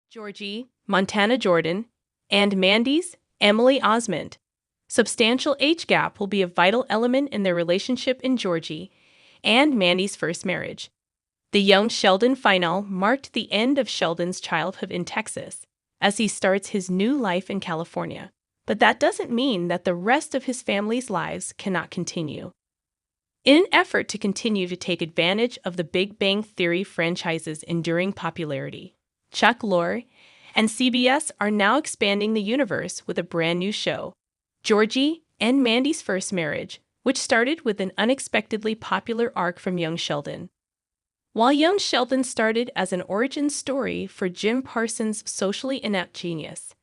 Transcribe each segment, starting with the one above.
Georgie, Montana Jordan, and Mandy's Emily Osment. Substantial age gap will be a vital element in their relationship in Georgie and Mandy's first marriage. The young Sheldon final marked the end of Sheldon's childhood in Texas as he starts his new life in California. But that doesn't mean that the rest of his family's lives cannot continue. In an effort to continue to take advantage of the Big Bang Theory franchise's enduring popularity, Chuck Lorre and CBS are now expanding the universe with a brand new show, Georgie and Mandy's First Marriage, which started with an unexpectedly popular arc from young Sheldon. While young Sheldon started as an origin story for Jim Parsons' socially inept genius,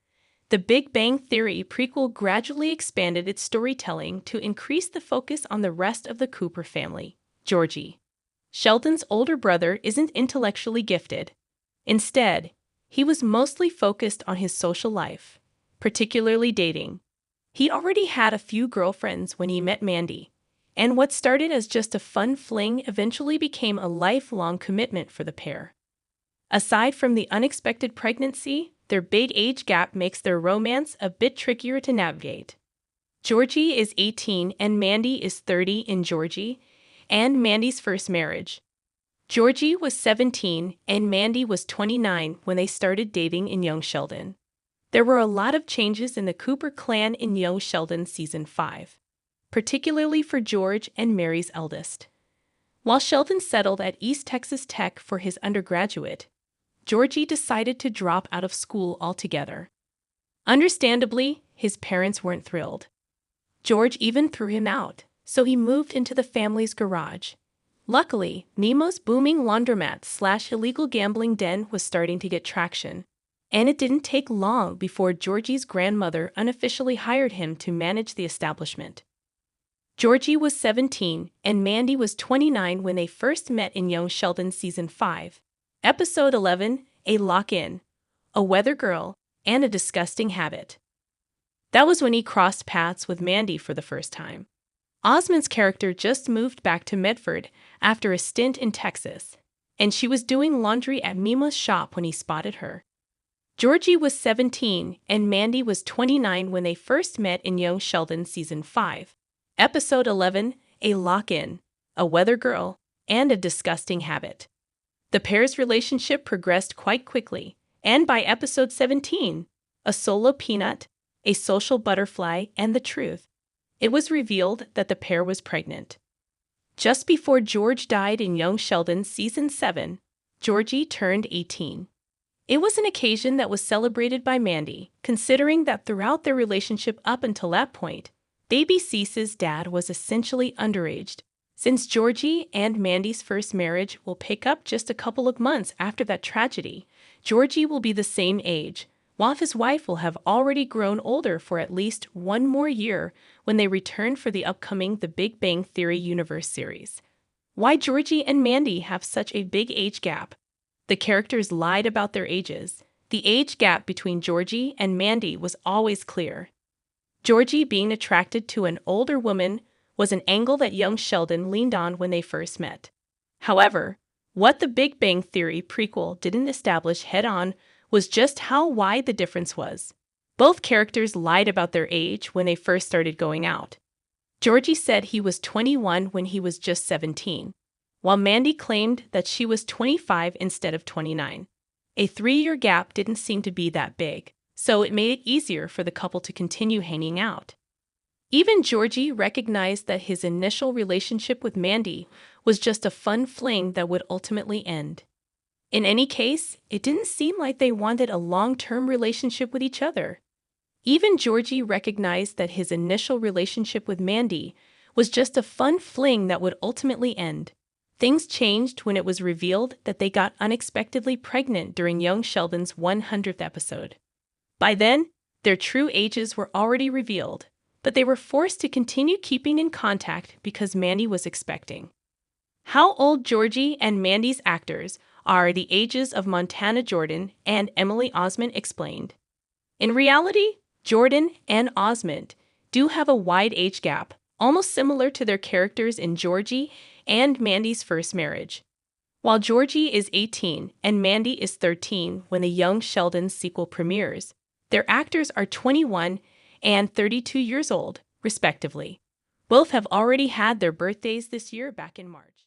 the Big Bang Theory prequel gradually expanded its storytelling to increase the focus on the rest of the Cooper family. Georgie, Sheldon's older brother, isn't intellectually gifted. Instead, he was mostly focused on his social life, particularly dating. He already had a few girlfriends when he met Mandy, and what started as just a fun fling eventually became a lifelong commitment for the pair. Aside from the unexpected pregnancy, their big age gap makes their romance a bit trickier to navigate. Georgie is 18 and Mandy is 30 in Georgie and Mandy's First Marriage. Georgie was 17 and Mandy was 29 when they started dating in Young Sheldon. There were a lot of changes in the Cooper clan in Young Sheldon Season 5, particularly for George and Mary's eldest. While Sheldon settled at East Texas Tech for his undergraduate, Georgie decided to drop out of school altogether. Understandably, his parents weren't thrilled. George even threw him out, so he moved into the family's garage. Luckily, Nemo's booming laundromat/illegal gambling den was starting to get traction, and it didn't take long before Georgie's grandmother unofficially hired him to manage the establishment. Georgie was 17 and Mandy was 29 when they first met in Young Sheldon Season 5, Episode 11, A Lock-In, A Weather Girl, and a Disgusting Habit. That was when he crossed paths with Mandy for the first time. Osmond's character just moved back to Medford after a stint in Texas, and she was doing laundry at Mima's shop when he spotted her. Georgie was 17 and Mandy was 29 when they first met in Young Sheldon Season 5, Episode 11, A Lock-In, A Weather Girl, and a Disgusting Habit. The pair's relationship progressed quite quickly, and by Episode 17, A Solo Peanut, A Social Butterfly, and The Truth, it was revealed that the pair was pregnant. Just before George died in Young Sheldon Season 7, Georgie turned 18. It was an occasion that was celebrated by Mandy, considering that throughout their relationship up until that point, baby Cease's dad was essentially underaged. Since Georgie and Mandy's first marriage will pick up just a couple of months after that tragedy, Georgie will be the same age, while his wife will have already grown older for at least one more year when they return for the upcoming The Big Bang Theory Universe series. Why Georgie and Mandy have such a big age gap? The characters lied about their ages. The age gap between Georgie and Mandy was always clear. Georgie being attracted to an older woman was an angle that young Sheldon leaned on when they first met. However, what the Big Bang Theory prequel didn't establish head-on was just how wide the difference was. Both characters lied about their age when they first started going out. Georgie said he was 21 when he was just 17, while Mandy claimed that she was 25 instead of 29. A 3-year gap didn't seem to be that big, so it made it easier for the couple to continue hanging out. Even Georgie recognized that his initial relationship with Mandy was just a fun fling that would ultimately end. In any case, it didn't seem like they wanted a long-term relationship with each other. Even Georgie recognized that his initial relationship with Mandy was just a fun fling that would ultimately end. Things changed when it was revealed that they got unexpectedly pregnant during Young Sheldon's 100th episode. By then, their true ages were already revealed, but they were forced to continue keeping in contact because Mandy was expecting. How old Georgie and Mandy's actors are the ages of Montana Jordan and Emily Osment explained. In reality, Jordan and Osment do have a wide age gap, almost similar to their characters in Georgie and Mandy's First Marriage. while Georgie is 18 and Mandy is 13 when the Young Sheldon sequel premieres. Their actors are 21 and 32 years old, respectively. Both have already had their birthdays this year back in March.